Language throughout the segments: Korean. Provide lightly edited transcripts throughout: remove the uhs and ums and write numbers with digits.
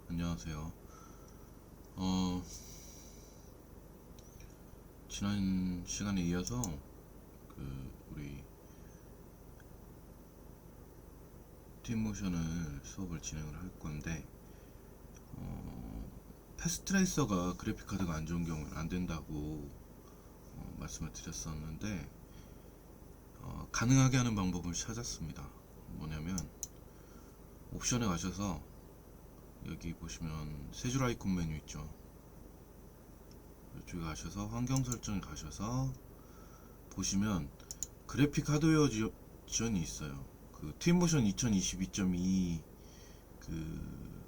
안녕하세요. 어, 지난 시간에 이어서 우리 팀모션을 수업을 진행을 할 건데, 패스트레이서가 그래픽 카드가 안 좋은 경우는 안 된다고 말씀을 드렸었는데, 가능하게 하는 방법을 찾았습니다. 뭐냐면 옵션에 가셔서 여기 보시면 세 줄 아이콘 메뉴 있죠. 이쪽에 가셔서 환경 설정에 가셔서 보시면 그래픽 하드웨어 지원이 있어요. 그 트윈모션 2022.2 그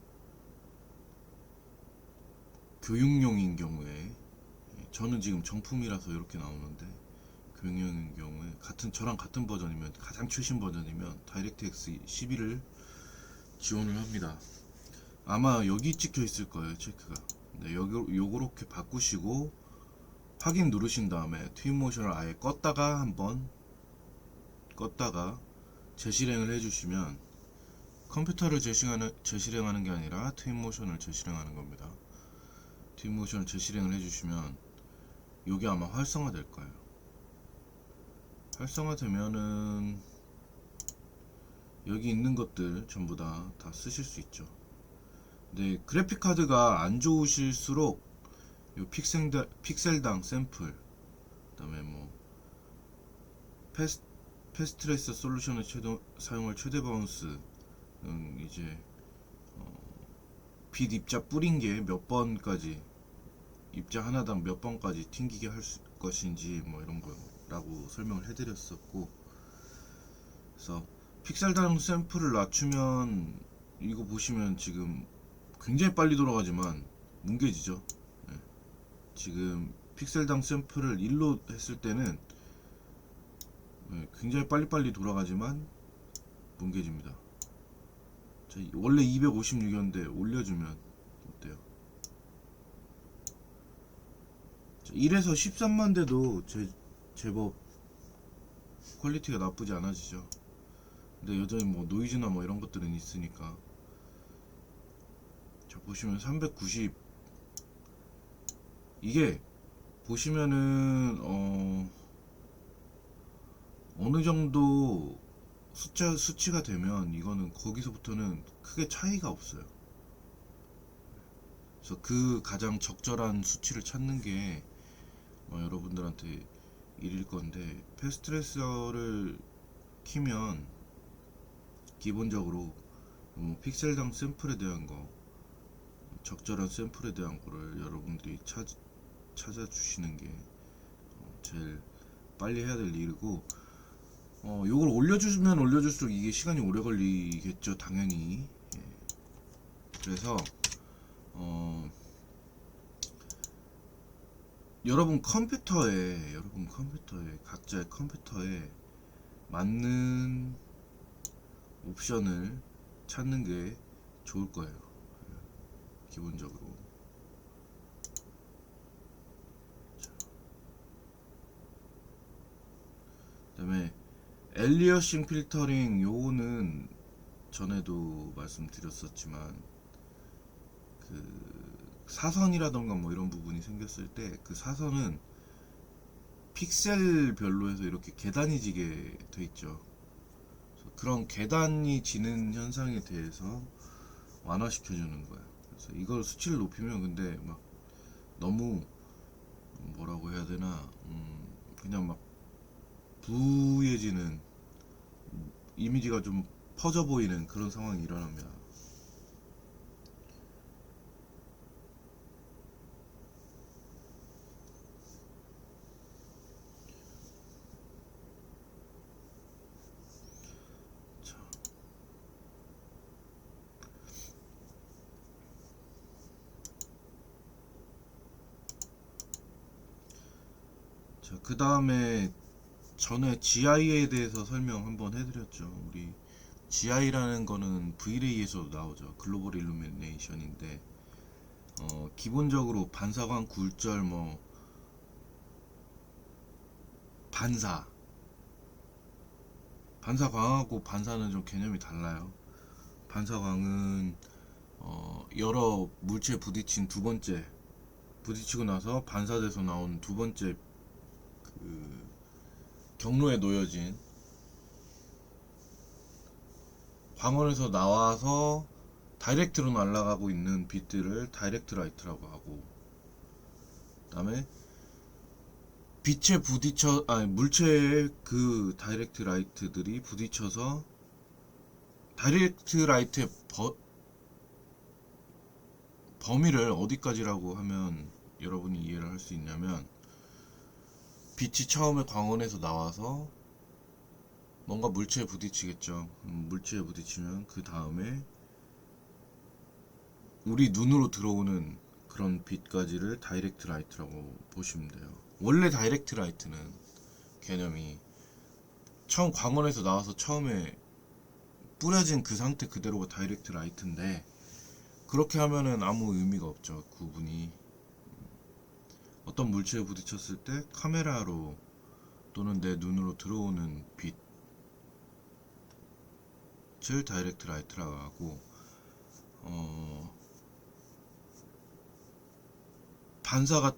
교육용인 경우에, 저는 지금 정품이라서 이렇게 나오는데, 교육용인 경우에 저랑 같은 버전이면, 가장 최신 버전이면 다이렉트X 12를 지원을 합니다. 아마 여기 찍혀 있을 거예요, 체크가. 네, 요렇게 바꾸시고 확인 누르신 다음에 트윈모션을 아예 껐다가 재실행을 해주시면, 컴퓨터를 재실행하는 게 아니라 트윈모션을 재실행하는 겁니다. 트윈모션을 재실행을 해주시면 요게 아마 활성화 될 거예요. 활성화 되면은 여기 있는 것들 전부 다 쓰실 수 있죠. 근데 그래픽 카드가 안 좋으실수록 요 픽셀당 샘플, 그다음에 뭐 패스트레이서 솔루션을 사용할 최대 바운스, 이제 빛 입자 뿌린 게 몇 번까지, 입자 하나당 몇 번까지 튕기게 할 것인지 뭐 이런 거라고 설명을 해드렸었고, 그래서 픽셀당 샘플을 낮추면, 이거 보시면 지금 굉장히 빨리 돌아가지만 뭉개지죠. 네. 지금 픽셀당 샘플을 1로 했을 때는 굉장히 빨리빨리 돌아가지만 뭉개집니다. 원래 256이었는데 올려주면 어때요? 1에서 13만 대도 제법 퀄리티가 나쁘지 않아지죠. 근데 여전히 뭐 노이즈나 뭐 이런 것들은 있으니까. 자, 보시면 390, 이게 보시면은 어느 정도 수치가 되면 이거는 거기서부터는 크게 차이가 없어요. 그래서 그 가장 적절한 수치를 찾는 게 여러분들한테 일일 건데, 패스트레이서를 키면 기본적으로 픽셀당 샘플에 대한 거, 적절한 샘플에 대한 거를 여러분들이 찾아주시는 게 제일 빨리 해야 될 일이고, 요걸 올려주면 올려줄수록 이게 시간이 오래 걸리겠죠, 당연히. 예. 그래서 여러분 컴퓨터에 각자의 컴퓨터에 맞는 옵션을 찾는 게 좋을 거예요. 기본적으로. 그다음에 엘리어싱 필터링, 요거는 전에도 말씀드렸었지만, 그 사선이라던가 뭐 이런 부분이 생겼을 때 그 사선은 픽셀별로 해서 이렇게 계단이 지게 돼 있죠. 그런 계단이 지는 현상에 대해서 완화시켜 주는 거예요. 그래서 이걸 수치를 높이면, 근데 막 너무 뭐라고 해야 되나, 그냥 막 부해지는, 이미지가 좀 퍼져 보이는 그런 상황이 일어납니다. 자, 그 다음에 전에 GI에 대해서 설명 한번 해드렸죠. 우리 GI라는 거는 V-Ray에서도 나오죠. 글로벌 일루미네이션인데, 기본적으로 반사광, 굴절, 뭐 반사, 반사광하고 반사는 좀 개념이 달라요. 반사광은 여러 물체에 부딪힌 두 번째, 부딪히고 나서 반사돼서 나온 두 번째 그 경로에 놓여진 광원에서 나와서 다이렉트로 날아가고 있는 빛들을 다이렉트 라이트라고 하고, 그 다음에 빛에 부딪혀, 아니 물체의 그 다이렉트 라이트들이 부딪혀서 다이렉트 라이트의 범위를 어디까지라고 하면 여러분이 이해를 할 수 있냐면, 빛이 처음에 광원에서 나와서 뭔가 물체에 부딪히겠죠. 물체에 부딪히면 그 다음에 우리 눈으로 들어오는 그런 빛까지를 다이렉트 라이트라고 보시면 돼요. 원래 다이렉트 라이트는 개념이 처음 광원에서 나와서 처음에 뿌려진 그 상태 그대로가 다이렉트 라이트인데, 그렇게 하면은 아무 의미가 없죠. 구분이 어떤 물체에 부딪혔을 때 카메라로 또는 내 눈으로 들어오는 빛을 다이렉트 라이트라고 하고, 반사광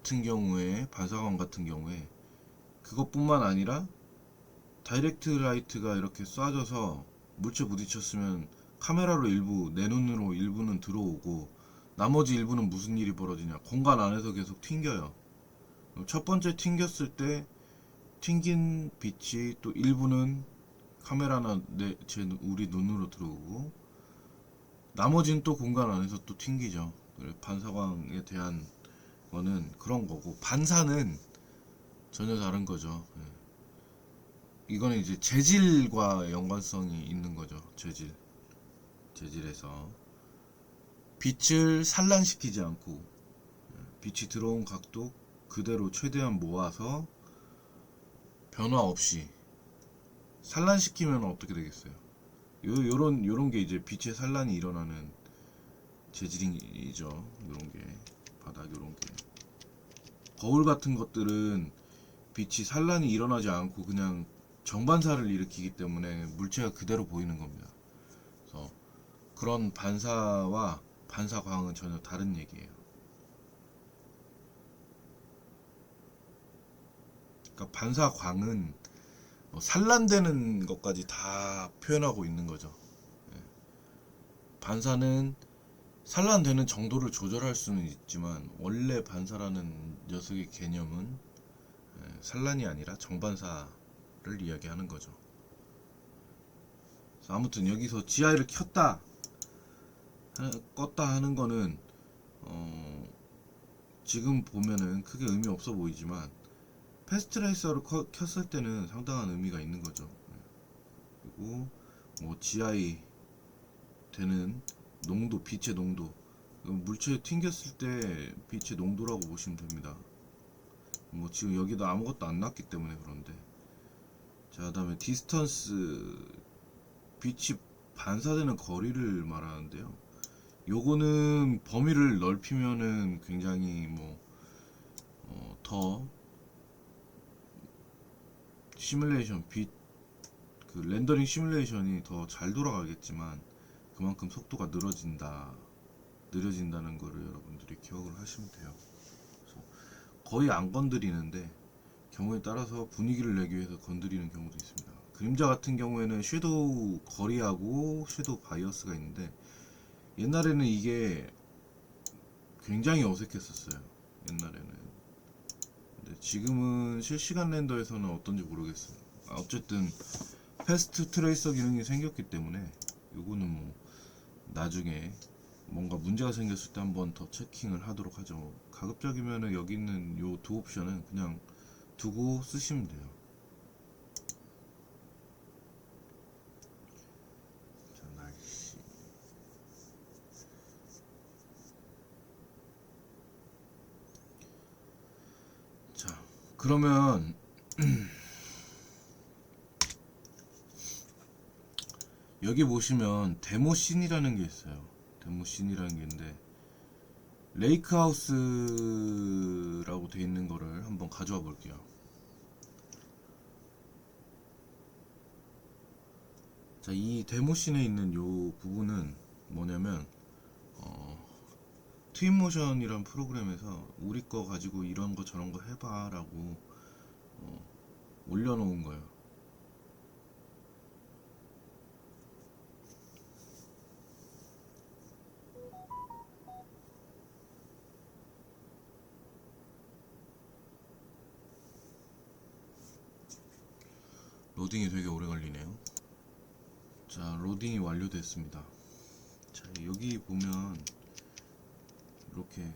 같은 경우에 그것뿐만 아니라 다이렉트 라이트가 이렇게 쏴져서 물체 부딪혔으면 카메라로 일부, 내 눈으로 일부는 들어오고 나머지 일부는 무슨 일이 벌어지냐, 공간 안에서 계속 튕겨요. 첫 번째 튕겼을 때 튕긴 빛이 또 일부는 카메라나 우리 눈으로 들어오고 나머지는 또 공간 안에서 또 튕기죠. 반사광에 대한 거는 그런 거고, 반사는 전혀 다른 거죠. 이거는 이제 재질과 연관성이 있는 거죠. 재질에서 빛을 산란시키지 않고 빛이 들어온 각도 그대로 최대한 모아서 변화 없이 산란시키면 어떻게 되겠어요? 요런 게 이제 빛의 산란이 일어나는 재질이죠. 요런 게, 바닥 요런 게. 거울 같은 것들은 빛이 산란이 일어나지 않고 그냥 정반사를 일으키기 때문에 물체가 그대로 보이는 겁니다. 그래서 그런 반사와 반사광은 전혀 다른 얘기예요. 그러니까 반사광은 산란되는 것까지 다 표현하고 있는 거죠. 반사는 산란되는 정도를 조절할 수는 있지만 원래 반사라는 녀석의 개념은 산란이 아니라 정반사를 이야기하는 거죠. 아무튼 여기서 GI를 켰다 껐다 하는 거는 지금 보면은 크게 의미 없어 보이지만 패스트레이서를 켰을 때는 상당한 의미가 있는 거죠. 그리고 뭐 GI 되는 농도, 빛의 농도, 물체에 튕겼을 때 빛의 농도라고 보시면 됩니다. 뭐 지금 여기도 아무것도 안 났기 때문에 그런데. 자, 그다음에 디스턴스, 빛이 반사되는 거리를 말하는데요. 요거는 범위를 넓히면은 굉장히 더 시뮬레이션 그 렌더링 시뮬레이션이 더 잘 돌아가겠지만 그만큼 속도가 느려진다는 거를 여러분들이 기억을 하시면 돼요. 그래서 거의 안 건드리는데 경우에 따라서 분위기를 내기 위해서 건드리는 경우도 있습니다. 그림자 같은 경우에는 섀도우 거리하고 섀도우 바이어스가 있는데, 옛날에는 이게 굉장히 어색했었어요. 옛날에는. 근데 지금은 실시간 렌더에서는 어떤지 모르겠어요. 어쨌든 패스트 트레이서 기능이 생겼기 때문에 요거는 뭐 나중에 뭔가 문제가 생겼을 때 한번 더 체킹을 하도록 하죠. 가급적이면은 여기 있는 요 두 옵션은 그냥 두고 쓰시면 돼요. 자, 날씨. 자, 그러면 여기 보시면 데모씬이라는 게 있어요. 데모씬이라는 게 있는데 레이크하우스라고 되어 있는 거를 한번 가져와 볼게요. 자, 이 데모씬에 있는 요 부분은 뭐냐면 트윈모션이란 프로그램에서 우리 거 가지고 이런 거 저런 거 해봐 라고 올려놓은 거예요. 로딩이 되게 오래 걸리네요. 자, 로딩이 완료됐습니다. 자, 여기 보면 이렇게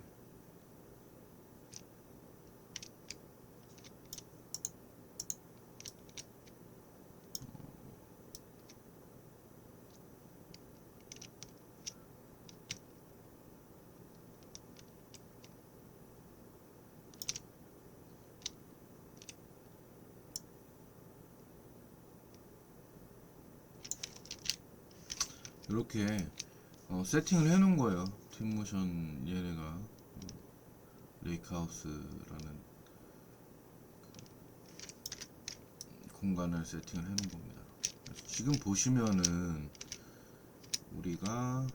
이렇게 세팅을 해 놓은 거예요. 팀모션 얘네가 레이크하우스라는 공간을 세팅을 해 놓은 겁니다. 지금 보시면은 우리가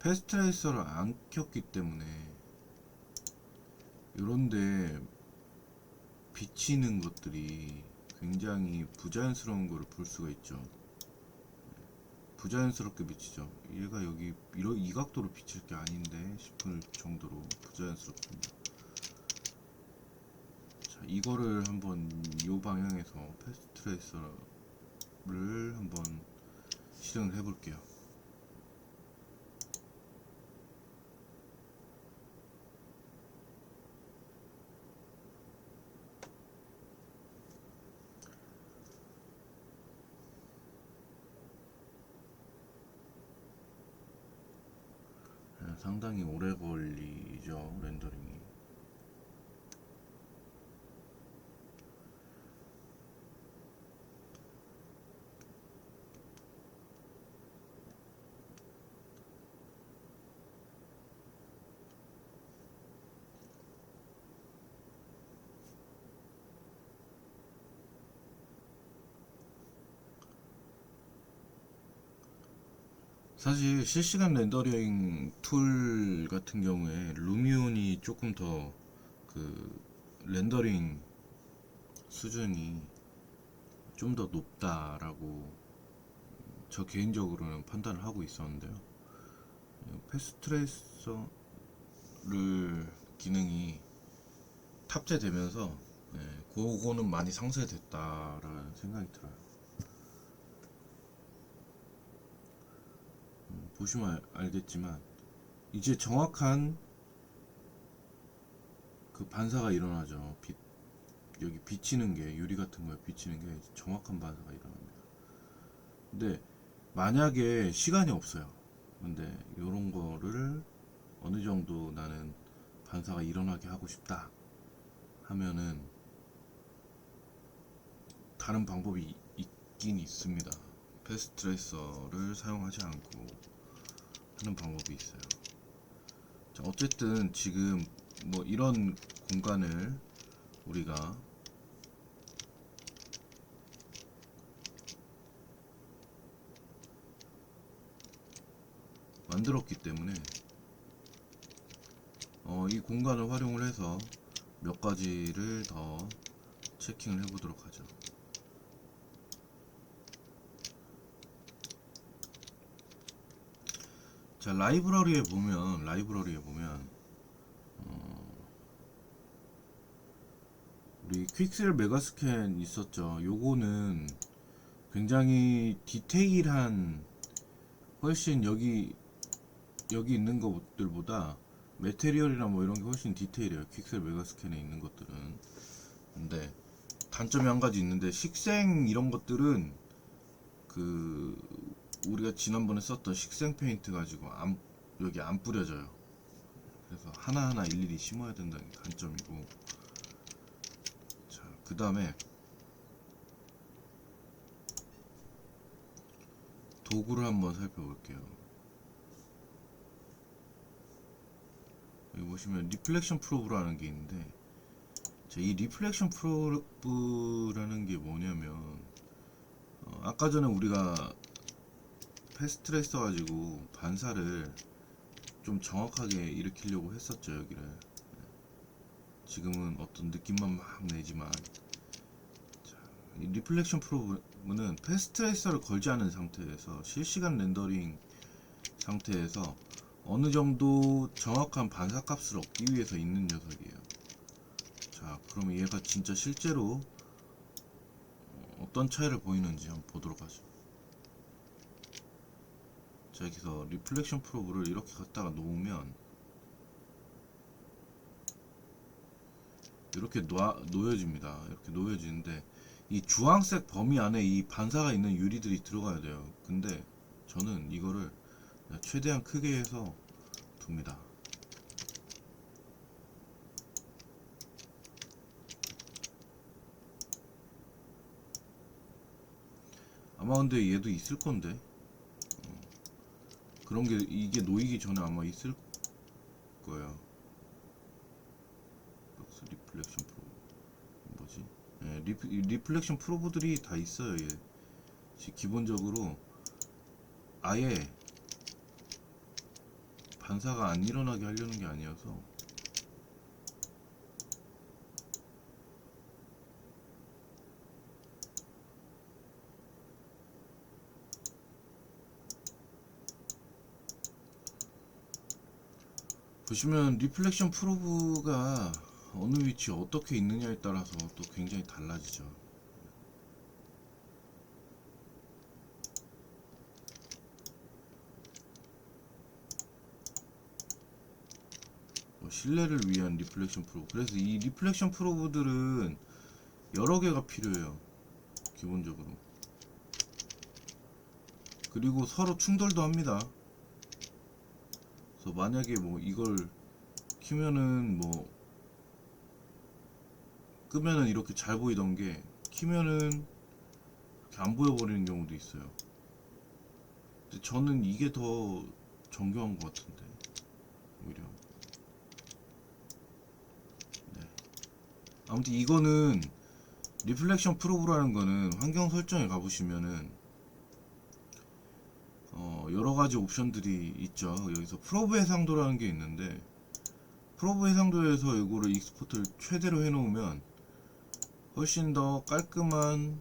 패스트레이서를 안 켰기 때문에 요런데 비치는 것들이 굉장히 부자연스러운 거를 볼 수가 있죠. 부자연스럽게 비치죠. 얘가 여기 이 각도로 비칠 게 아닌데 싶을 정도로 부자연스럽습니다. 자, 이거를 한번 이 방향에서 패스트레이서를 한번 실행을 해볼게요. 상당히 오래 걸리죠, 렌더링이. 사실 실시간 렌더링 툴 같은 경우에 루미온이 조금 더 그 렌더링 수준이 좀 더 높다라고 저 개인적으로는 판단을 하고 있었는데요. 패스트레이서를 기능이 탑재되면서 그거는 많이 상쇄됐다라는 생각이 들어요. 보시면 알겠지만 이제 정확한 그 반사가 일어나죠. 여기 비치는 게, 유리 같은 거에 비치는 게 정확한 반사가 일어납니다. 근데 만약에 시간이 없어요. 근데 이런 거를 어느 정도 나는 반사가 일어나게 하고 싶다 하면은 다른 방법이 있긴 있습니다. 패스트레이서를 사용하지 않고 하는 방법이 있어요. 자, 어쨌든 지금 뭐 이런 공간을 우리가 만들었기 때문에 이 공간을 활용을 해서 몇 가지를 더 체킹을 해보도록 하죠. 자, 라이브러리에 보면 우리 퀵셀 메가스캔 있었죠. 요거는 굉장히 디테일한, 훨씬 여기 있는 것들보다 메테리얼이나 뭐 이런 게 훨씬 디테일해요. 퀵셀 메가스캔에 있는 것들은. 근데 단점이 한 가지 있는데, 식생 이런 것들은 그 우리가 지난번에 썼던 식생 페인트 가지고 여기 안 뿌려져요. 그래서 하나하나 일일이 심어야 된다는 게 단점이고. 자, 그 다음에 도구를 한번 살펴볼게요. 여기 보시면 리플렉션 프로브라는 게 있는데, 자, 이 리플렉션 프로브라는 게 뭐냐면 아까 전에 우리가 패스트레이서 가지고 반사를 좀 정확하게 일으키려고 했었죠 여기를. 지금은 어떤 느낌만 막 내지만, 자, 이 리플렉션 프로브는 패스트레이서를 걸지 않은 상태에서 실시간 렌더링 상태에서 어느 정도 정확한 반사값을 얻기 위해서 있는 녀석이에요. 자, 그럼 얘가 진짜 실제로 어떤 차이를 보이는지 한번 보도록 하죠. 자, 여기서 리플렉션 프로브를 이렇게 갖다가 놓으면 이렇게 놓여집니다. 이렇게 놓여지는데 이 주황색 범위 안에 이 반사가 있는 유리들이 들어가야 돼요. 근데 저는 이거를 최대한 크게 해서 둡니다. 아마 근데 얘도 있을 건데, 그런 게 이게 놓이기 전에 아마 있을 거예요. 리플렉션 프로브 뭐지? 예, 리플렉션 프로브들이 다 있어요. 얘 기본적으로 아예 반사가 안 일어나게 하려는 게 아니어서. 보시면 리플렉션 프로브가 어느 위치에 어떻게 있느냐에 따라서 또 굉장히 달라지죠. 실내를 위한 리플렉션 프로브. 그래서 이 리플렉션 프로브들은 여러 개가 필요해요. 기본적으로. 그리고 서로 충돌도 합니다. 그래서 만약에 뭐 이걸 키면은 뭐 끄면은 이렇게 잘 보이던 게 키면은 이렇게 안 보여버리는 경우도 있어요. 근데 저는 이게 더 정교한 것 같은데 오히려. 네. 아무튼 이거는 리플렉션 프로브라는 거는 환경 설정에 가보시면은 여러가지 옵션들이 있죠. 여기서 프로브 해상도라는 게 있는데, 프로브 해상도에서 이거를 익스포트를 최대로 해놓으면 훨씬 더 깔끔한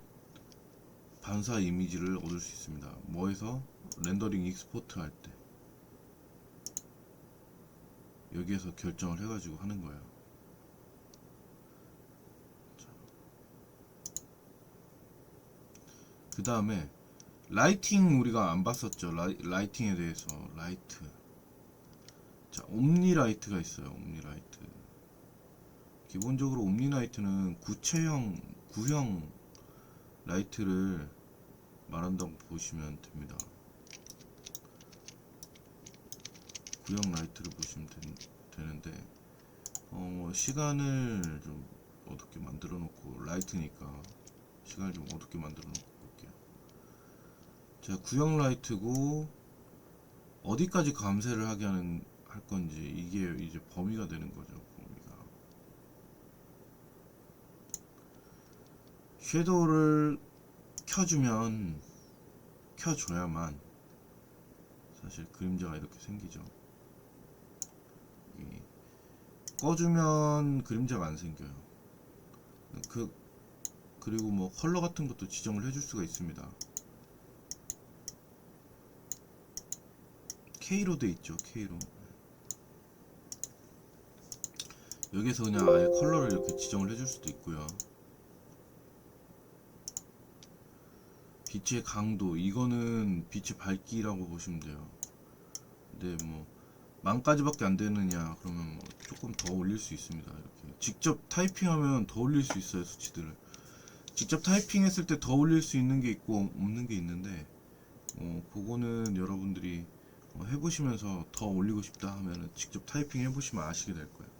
반사 이미지를 얻을 수 있습니다. 뭐에서? 렌더링 익스포트 할 때 여기에서 결정을 해가지고 하는 거예요. 그 다음에 라이팅 우리가 안 봤었죠. 라이팅에 대해서. 라이트. 자, 옴니 라이트가 있어요. 옴니 라이트. 기본적으로 옴니 라이트는 구형 라이트를 말한다고 보시면 됩니다. 구형 라이트를 보시면 되는데, 시간을 좀 어둡게 만들어 놓고, 라이트니까 시간을 좀 어둡게 만들어 놓고 볼게요. 자, 구형 라이트고 어디까지 감쇄를 할 건지 이게 이제 범위가 되는 거죠. 범위가. 섀도우를 켜줘야만 사실 그림자가 이렇게 생기죠. 꺼주면 그림자가 안 생겨요. 그리고 뭐 컬러 같은 것도 지정을 해줄 수가 있습니다. K로 돼 있죠. K로. 여기서 그냥 아예 컬러를 이렇게 지정을 해줄 수도 있고요. 빛의 강도, 이거는 빛의 밝기라고 보시면 돼요. 근데 뭐 10,000가지밖에 안 되느냐 그러면 뭐 조금 더 올릴 수 있습니다. 이렇게 직접 타이핑하면 더 올릴 수 있어요. 수치들을 직접 타이핑했을 때 더 올릴 수 있는 게 있고 없는 게 있는데, 그거는 여러분들이 해보시면서 더 올리고 싶다 하면은 직접 타이핑 해보시면 아시게 될 거예요.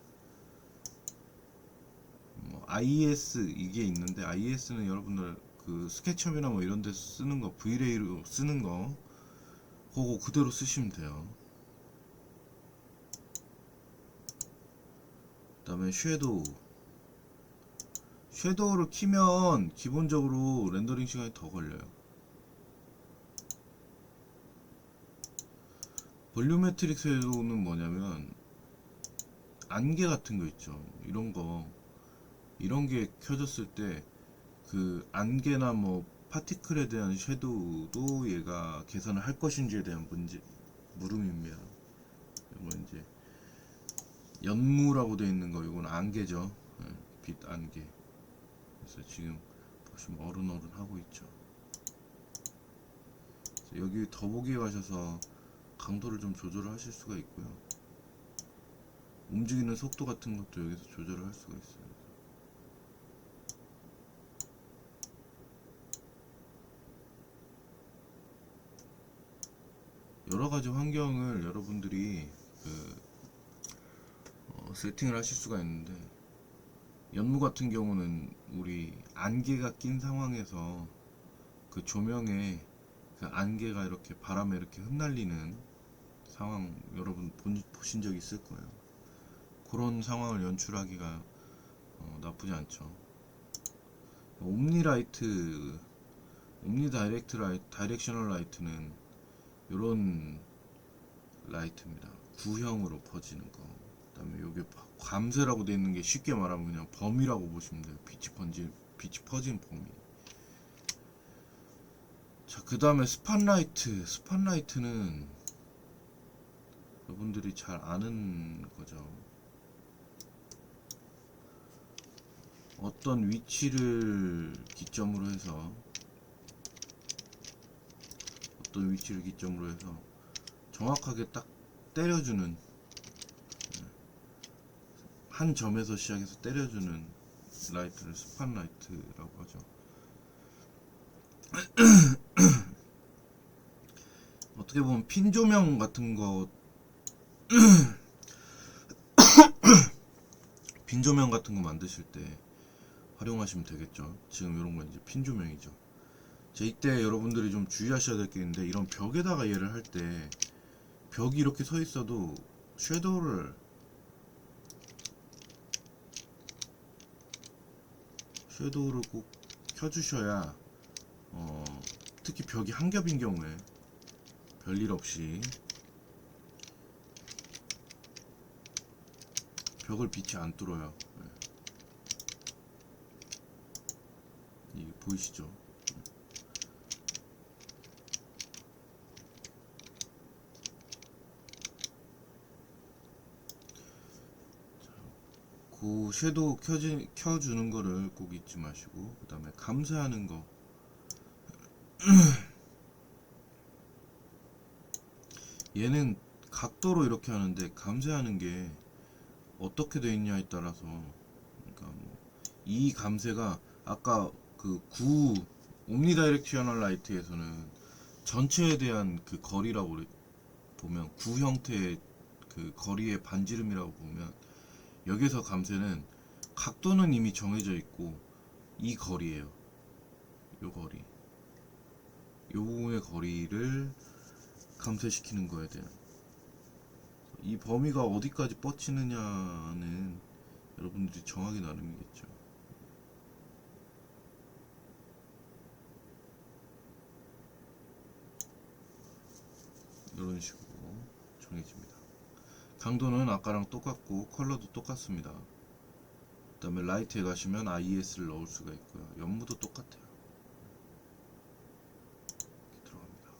IES 이게 있는데, IES는 여러분들 그 스케치업이나 뭐 이런 데 쓰는 거, V-Ray로 쓰는 거 그거 그대로 쓰시면 돼요. 그 다음에 섀도우를 키면 기본적으로 렌더링 시간이 더 걸려요. 볼륨메트릭 섀도우는 뭐냐면 안개 같은 거 있죠. 이런 게 켜졌을 때 그 안개나 뭐 파티클에 대한 섀도우도 얘가 계산을 할 것인지에 대한 물음입니다. 이거 이제 연무라고 되어 있는 거, 이건 안개죠. 예, 빛 안개. 그래서 지금 보시면 어른어른 하고 있죠. 여기 더보기에 가셔서 강도를 좀 조절을 하실 수가 있고요. 움직이는 속도 같은 것도 여기서 조절을 할 수가 있어요. 여러 가지 환경을 여러분들이 세팅을 하실 수가 있는데, 연무 같은 경우는 우리 안개가 낀 상황에서 그 조명에 그 안개가 이렇게 바람에 이렇게 흩날리는 상황 여러분 보신 적 있을 거예요. 그런 상황을 연출하기가 나쁘지 않죠. 옴니 다이렉셔널 라이트는 이런 라이트입니다. 구형으로 퍼지는 거. 그다음에 요게 감쇄라고 되어 있는 게 쉽게 말하면 그냥 범위라고 보시면 돼요. 빛이 퍼진 범위. 자, 그 다음에 스팟라이트는 여러분들이 잘 아는 거죠. 어떤 위치를 기점으로 해서 정확하게 딱 때려주는, 한 점에서 시작해서 때려주는 라이트를 스팟라이트라고 하죠. 어떻게 보면 핀 조명 같은 거 만드실 때 활용하시면 되겠죠. 지금 이런 건 이제 핀 조명이죠. 자, 이때 여러분들이 좀 주의하셔야 될 게 있는데, 이런 벽에다가 얘를 할 때 벽이 이렇게 서 있어도 섀도우를 꼭 켜주셔야, 특히 벽이 한 겹인 경우에 별일 없이 벽을 빛이 안 뚫어요. 이게 보이시죠? 그 섀도우 켜주는 거를 꼭 잊지 마시고, 그 다음에 감쇄하는 거. 얘는 각도로 이렇게 하는데, 감쇄하는 게 어떻게 되어 있냐에 따라서, 그러니까 이 감쇄가 아까 그 옴니다이렉셔널 라이트에서는 전체에 대한 그 거리라고 보면, 구 형태의 그 거리의 반지름이라고 보면, 여기서 감쇄는 각도는 이미 정해져 있고 이 거리예요. 요 거리, 요 부분의 거리를 감쇄시키는 거에 대한, 이 범위가 어디까지 뻗치느냐는 여러분들이 정하기 나름이겠죠. 이런 식으로 정해집니다. 강도는 아까랑 똑같고 컬러도 똑같습니다. 그 다음에 라이트에 가시면 IS를 넣을 수가 있고요. 연무도 똑같아요. 이렇게 들어갑니다.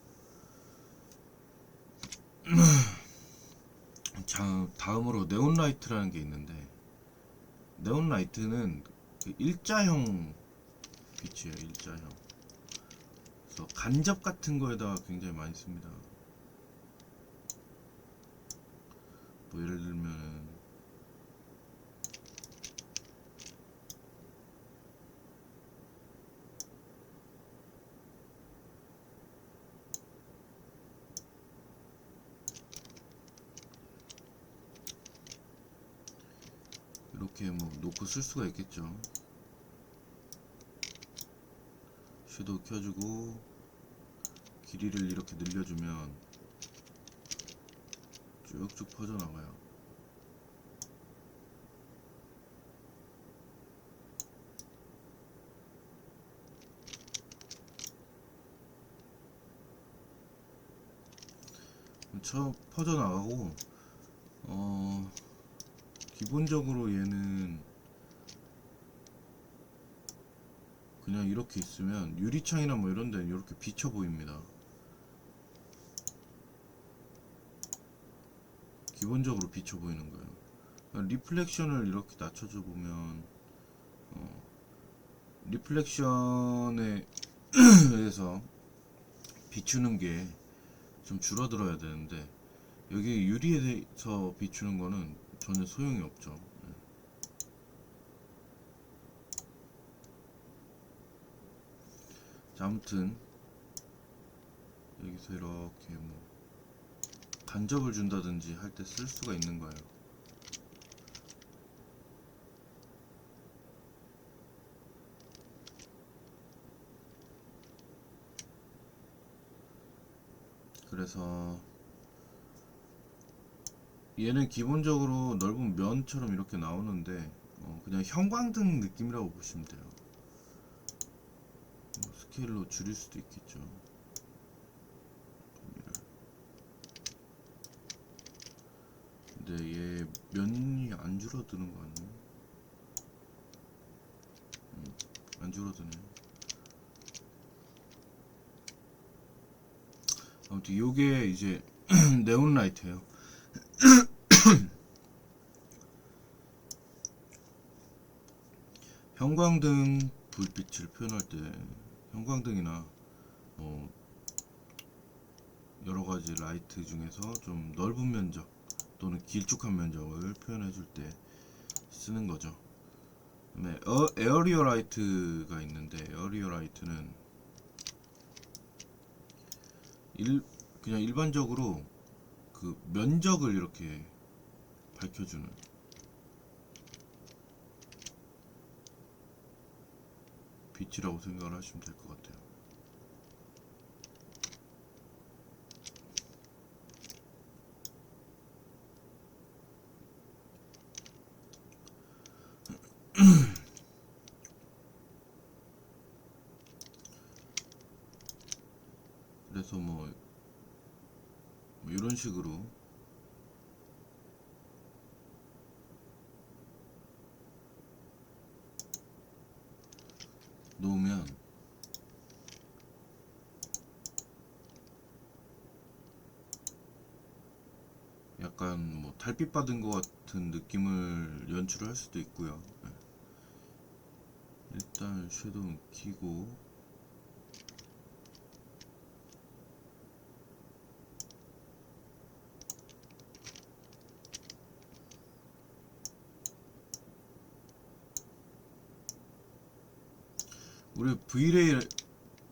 자, 다음으로 네온라이트라는 게 있는데, 네온라이트는 그 일자형 빛이에요. 일자형. 그래서 간접 같은 거에다가 굉장히 많이 씁니다. 뭐 예를 들면 이렇게 뭐 놓고 쓸 수가 있겠죠. 섀도우 켜주고 길이를 이렇게 늘려주면 쭉쭉 퍼져나가요. 퍼져나가고, 기본적으로 얘는 그냥 이렇게 있으면 유리창이나 뭐 이런 데는 이렇게 비쳐 보입니다. 기본적으로 비쳐 보이는 거예요. 리플렉션을 이렇게 낮춰줘 보면, 리플렉션에 의해서 비추는 게 좀 줄어들어야 되는데, 여기 유리에서 비추는 거는 전혀 소용이 없죠. 자, 아무튼 여기서 이렇게 뭐 간접을 준다든지 할 때 쓸 수가 있는 거예요. 그래서 얘는 기본적으로 넓은 면처럼 이렇게 나오는데, 그냥 형광등 느낌이라고 보시면 돼요. 스케일로 줄일 수도 있겠죠. 근데 얘 면이 안 줄어드는 거 같네. 안 줄어드네. 아무튼 요게 이제 네온 라이트예요. 형광등 불빛을 표현할 때 형광등이나 뭐 여러 가지 라이트 중에서 좀 넓은 면적 또는 길쭉한 면적을 표현해 줄 때 쓰는 거죠. 그다음에 에어리어 라이트가 있는데, 에어리어 라이트는 그냥 일반적으로 그 면적을 이렇게 밝혀주는, 빛이라고 생각을 하시면 될 것 같아요. 그래서 뭐 이런 식으로 놓으면 약간 뭐 달빛 받은 것 같은 느낌을 연출을 할 수도 있고요. 일단 섀도우 켜고, 우리 V레이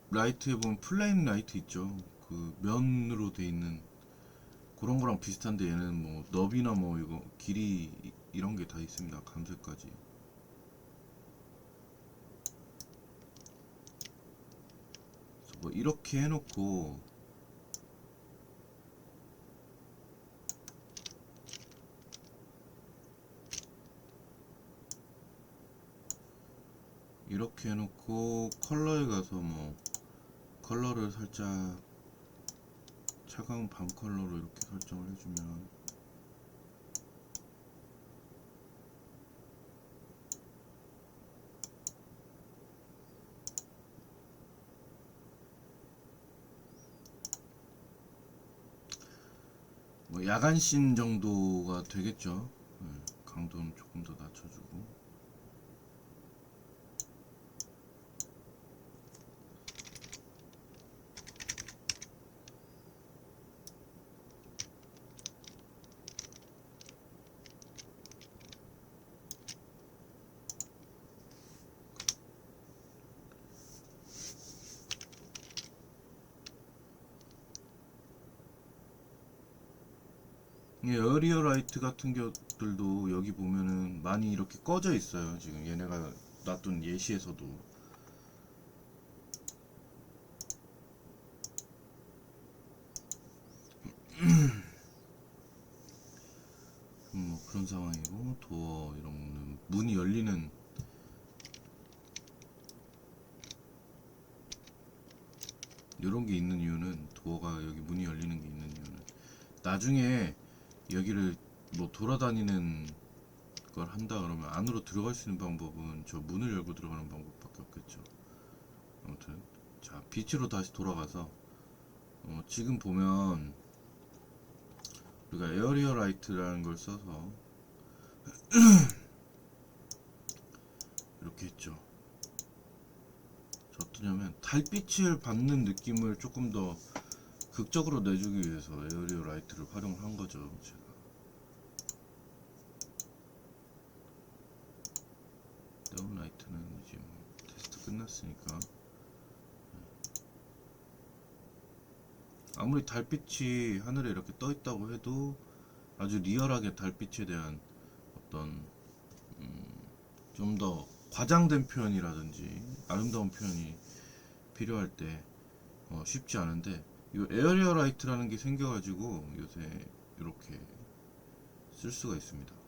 라이트에 보면 플레인 라이트 있죠. 그 면으로 돼 있는 그런 거랑 비슷한데, 얘는 뭐 너비나 뭐 이거 길이 이런 게 다 있습니다. 감색까지. 그래서 뭐 이렇게 해놓고 이렇게 해놓고 컬러에 가서 뭐 컬러를 살짝 차가운 밤 컬러로 이렇게 설정을 해주면, 뭐 야간씬 정도가 되겠죠. 강도는 조금 더 낮춰주고. 에어리어 라이트 같은 것들도 여기 보면은 많이 이렇게 꺼져 있어요. 지금 얘네가 놔둔 예시에서도. 뭐 그런 상황이고, 도어 이런 문이 열리는, 이런 게 있는 이유는, 도어가 여기 문이 열리는 게 있는 이유는 나중에 여기를 뭐 돌아다니는 걸 한다 그러면 안으로 들어갈 수 있는 방법은 저 문을 열고 들어가는 방법밖에 없겠죠. 아무튼 자, 빛으로 다시 돌아가서 지금 보면 우리가 에어리어 라이트라는 걸 써서 이렇게 했죠. 어떠냐면 달빛을 받는 느낌을 조금 더 극적으로 내주기 위해서 에어리어 라이트를 활용을 한 거죠. 제가 다운라이트는 이제 뭐 테스트 끝났으니까 아무리 달빛이 하늘에 이렇게 떠 있다고 해도 아주 리얼하게 달빛에 대한 어떤 좀 더 과장된 표현이라든지 아름다운 표현이 필요할 때 쉽지 않은데 이 에어리어 라이트라는 게 생겨가지고 요새 이렇게 쓸 수가 있습니다.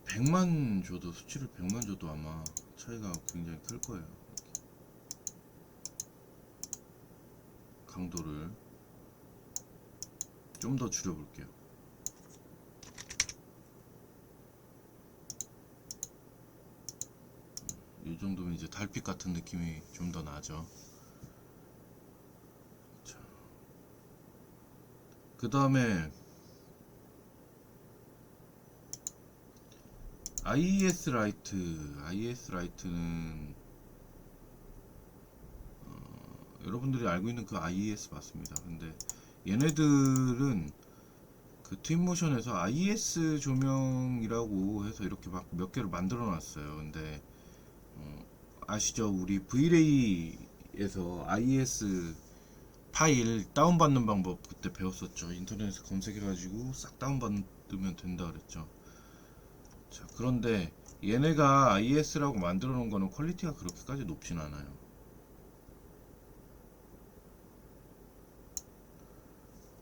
100만 줘도 수치를 100만 줘도 아마 차이가 굉장히 클 거예요. 강도를 좀 더 줄여볼게요. 이 정도면 이제 달빛 같은 느낌이 좀 더 나죠. 그 다음에 IES 라이트는 여러분들이 알고 있는 그 IES 맞습니다. 근데 얘네들은 그 트윈모션에서 IES 조명이라고 해서 이렇게 막 몇 개를 만들어 놨어요. 근데 아시죠? 우리 브이레이에서 IES 파일 다운받는 방법 그때 배웠었죠. 인터넷에서 검색해가지고 싹 다운받으면 된다 그랬죠. 자, 그런데 얘네가 IES라고 만들어 놓은 거는 퀄리티가 그렇게까지 높진 않아요.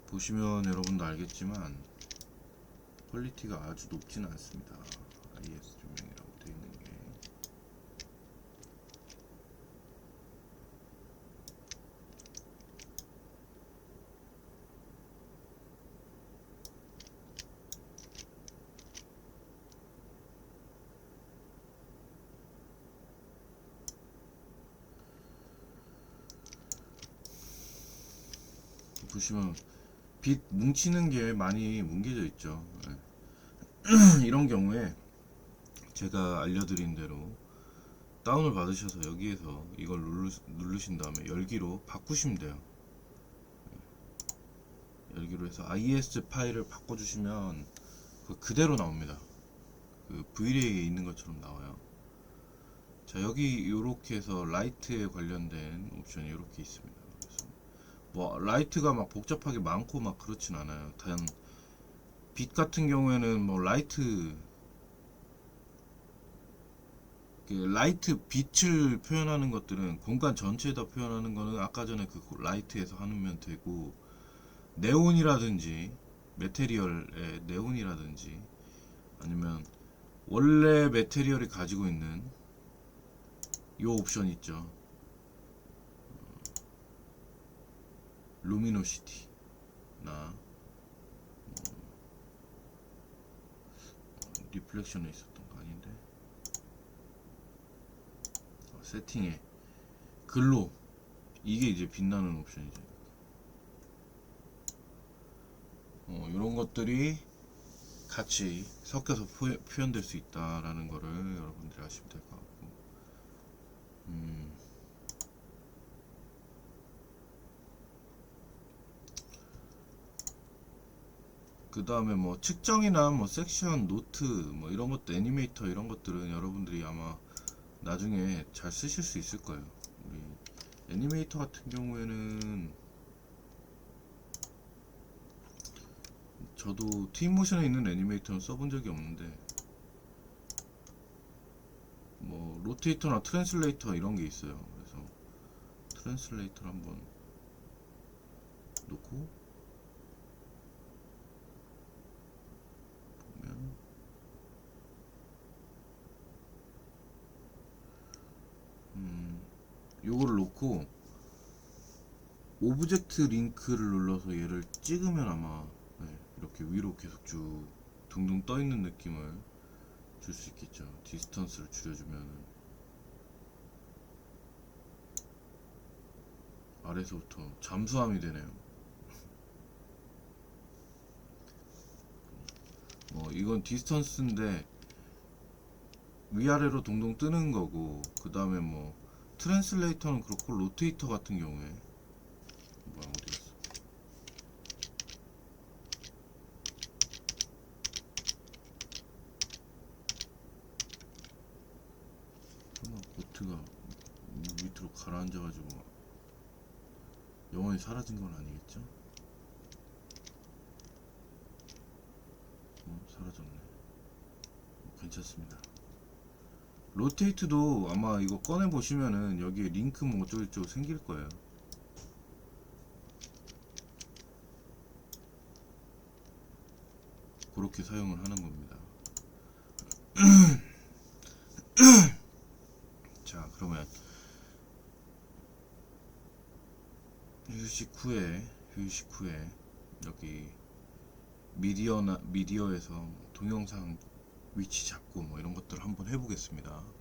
보시면 여러분도 알겠지만 퀄리티가 아주 높지는 않습니다. IES 조명이라고 되어 있는 게. 보시면 빛 뭉치는 게 많이 뭉개져 있죠. 이런 경우에 제가 알려드린 대로 다운을 받으셔서 여기에서 이걸 누르신 다음에 열기로 바꾸시면 돼요. 열기로 해서 IES 파일을 바꿔주시면 그대로 나옵니다. 그 브이레이에 있는 것처럼 나와요. 자, 여기 이렇게 해서 라이트에 관련된 옵션이 이렇게 있습니다. 그래서 뭐 라이트가 막 복잡하게 많고 막 그렇진 않아요. 단 빛 같은 경우에는 뭐 라이트 빛을 표현하는 것들은 공간 전체에다 표현하는 거는 아까 전에 그 라이트에서 하면 되고, 네온이라든지 메테리얼의 네온이라든지 아니면 원래 메테리얼이 가지고 있는 요 옵션 있죠. 루미노시티나 리플렉션에 있었던 거 아닌데, 세팅에 글로, 이게 이제 빛나는 옵션이죠. 이런 것들이 같이 섞여서 표현될 수 있다라는 거를 여러분들이 아시면 될 것 같고, 그 다음에 뭐 측정이나 뭐 섹션, 노트, 뭐 이런 것도, 애니메이터 이런 것들은 여러분들이 아마 나중에 잘 쓰실 수 있을 거예요. 우리 애니메이터 같은 경우에는 저도 트윈모션에 있는 애니메이터는 써본 적이 없는데, 뭐 로테이터나 트랜슬레이터 이런 게 있어요. 그래서 트랜슬레이터를 한번 놓고 보면 요거를 놓고 오브젝트 링크를 눌러서 얘를 찍으면 아마 이렇게 위로 계속 쭉 둥둥 떠 있는 느낌을 줄 수 있겠죠. 디스턴스를 줄여주면 아래서부터 잠수함이 되네요. 이건 디스턴스인데 위아래로 동동 뜨는 거고, 그 다음에 뭐 트랜슬레이터는 그렇고, 로테이터 같은 경우에 뭐야 어디 갔어? 설마 보트가 밑으로 가라앉아가지고 영원히 사라진 건 아니겠죠? 사라졌네. 괜찮습니다. 로테이트도 아마 이거 꺼내 보시면은 여기에 링크 뭐 어쩌고저쩌고 생길 거예요. 그렇게 사용을 하는 겁니다. 자, 그러면 휴식 후에 여기 미디어에서 동영상 위치 잡고 뭐 이런 것들을 한번 해보겠습니다.